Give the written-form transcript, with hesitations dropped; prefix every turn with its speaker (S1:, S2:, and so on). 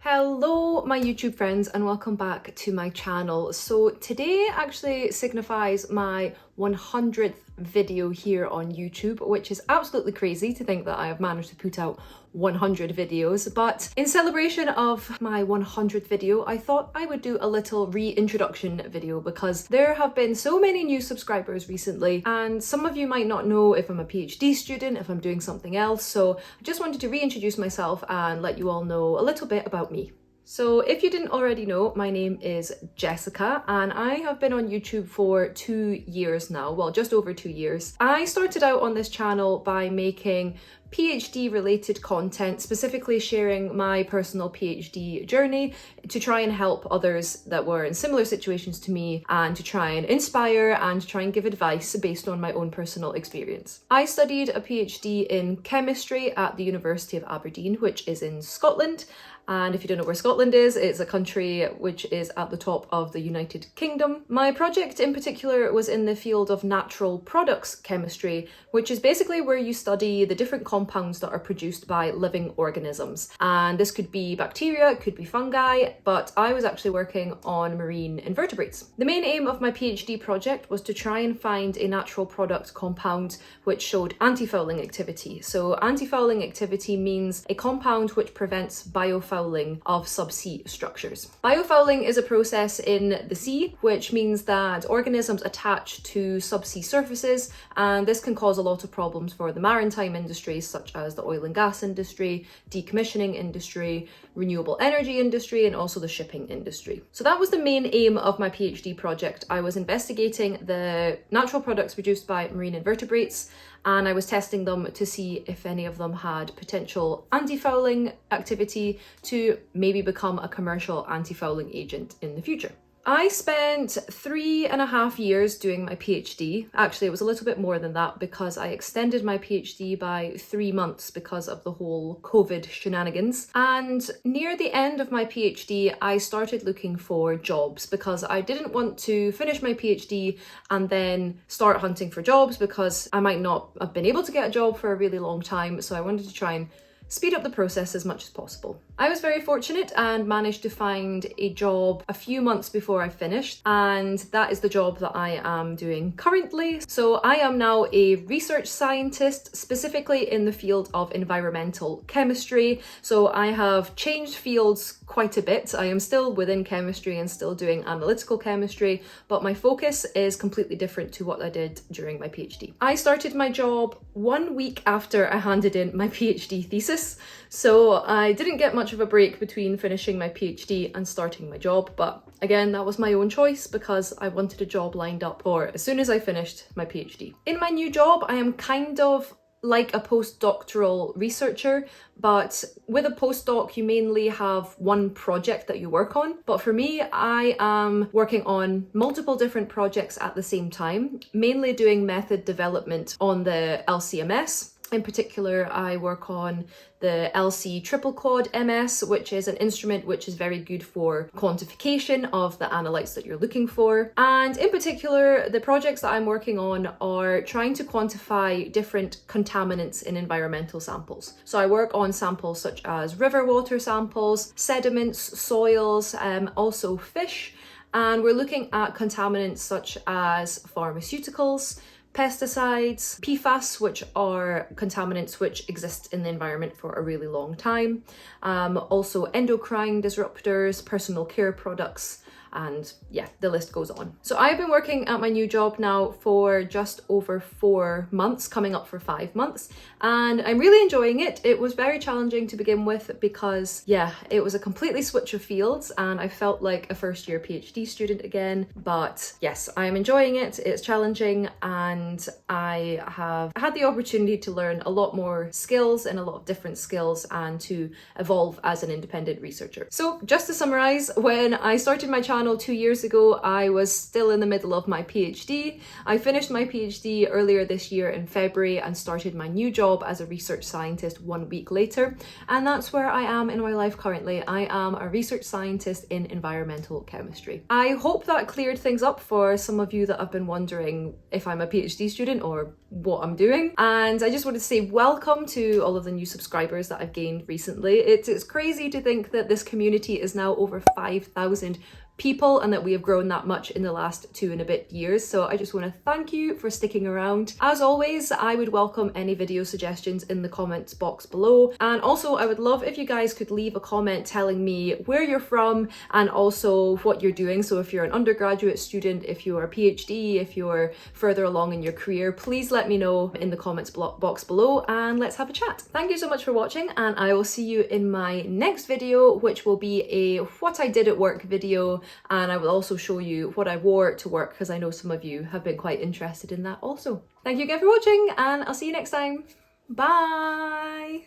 S1: Hello my YouTube friends and welcome back to my channel. So today actually signifies my 100th video here on YouTube, which is absolutely crazy to think that I have managed to put out 100 videos. But in celebration of my 100th video, I thought I would do a little reintroduction video because there have been so many new subscribers recently and some of you might not know if I'm a PhD student, if I'm doing something else. So I just wanted to reintroduce myself and let you all know a little bit about me. So if you didn't already know, my name is Jessica and I have been on YouTube for 2 years now, well just over 2 years. I started out on this channel by making PhD related content, specifically sharing my personal PhD journey to try and help others that were in similar situations to me and to try and inspire and try and give advice based on my own personal experience. I studied a PhD in chemistry at the University of Aberdeen, which is in Scotland. And if you don't know where Scotland is, it's a country which is at the top of the United Kingdom. My project in particular was in the field of natural products chemistry, which is basically where you study the different compounds that are produced by living organisms. And this could be bacteria, it could be fungi, but I was actually working on marine invertebrates. The main aim of my PhD project was to try and find a natural product compound which showed anti-fouling activity. So anti-fouling activity means a compound which prevents biofouling of subsea structures. Biofouling is a process in the sea, which means that organisms attach to subsea surfaces, and this can cause a lot of problems for the maritime industries such as the oil and gas industry, decommissioning industry, renewable energy industry, and also the shipping industry. So that was the main aim of my PhD project. I was investigating the natural products produced by marine invertebrates, and I was testing them to see if any of them had potential anti-fouling activity to maybe become a commercial anti-fouling agent in the future. I spent 3.5 years doing my PhD. Actually, it was a little bit more than that because I extended my PhD by 3 months because of the whole COVID shenanigans. And near the end of my PhD, I started looking for jobs because I didn't want to finish my PhD and then start hunting for jobs because I might not have been able to get a job for a really long time. So I wanted to try and speed up the process as much as possible. I was very fortunate and managed to find a job a few months before I finished, and that is the job that I am doing currently. So I am now a research scientist, specifically in the field of environmental chemistry. So I have changed fields quite a bit. I am still within chemistry and still doing analytical chemistry, but my focus is completely different to what I did during my PhD. I started my job 1 week after I handed in my PhD thesis, so I didn't get much of a break between finishing my PhD and starting my job, but again, that was my own choice because I wanted a job lined up for as soon as I finished my PhD. In my new job, I am kind of like a postdoctoral researcher, but with a postdoc you mainly have one project that you work on. But for me, I am working on multiple different projects at the same time, mainly doing method development on the LC-MS. In particular, I work on the LC triple quad MS, which is an instrument which is very good for quantification of the analytes that you're looking for. And in particular, the projects that I'm working on are trying to quantify different contaminants in environmental samples. So I work on samples such as river water samples, sediments, soils, also fish. And we're looking at contaminants such as pharmaceuticals, pesticides, PFAS, which are contaminants which exist in the environment for a really long time, also endocrine disruptors, personal care products, and yeah, the list goes on. So I've been working at my new job now for just over 4 months, coming up for 5 months, and I'm really enjoying it. It was very challenging to begin with because, yeah, it was a completely switch of fields and I felt like a first year PhD student again. But yes, I am enjoying it. It's challenging and I have had the opportunity to learn a lot more skills and a lot of different skills and to evolve as an independent researcher. So just to summarize, when I started my channel channel 2 years ago, I was still in the middle of my PhD. I finished my PhD earlier this year in February and started my new job as a research scientist 1 week later. And that's where I am in my life currently. I am a research scientist in environmental chemistry. I hope that cleared things up for some of you that have been wondering if I'm a PhD student or what I'm doing. And I just wanted to say welcome to all of the new subscribers that I've gained recently. It's crazy to think that this community is now over 5,000 people and that we have grown that much in the last 2 and a bit years. So I just want to thank you for sticking around. As always, I would welcome any video suggestions in the comments box below. And also I would love if you guys could leave a comment telling me where you're from and also what you're doing. So if you're an undergraduate student, if you're a PhD, if you're further along in your career, please let me know in the comments box below and let's have a chat. Thank you so much for watching, and I will see you in my next video, which will be a what I did at work video. And I will also show you what I wore to work because I know some of you have been quite interested in that also. Thank you again for watching, and I'll see you next time. Bye!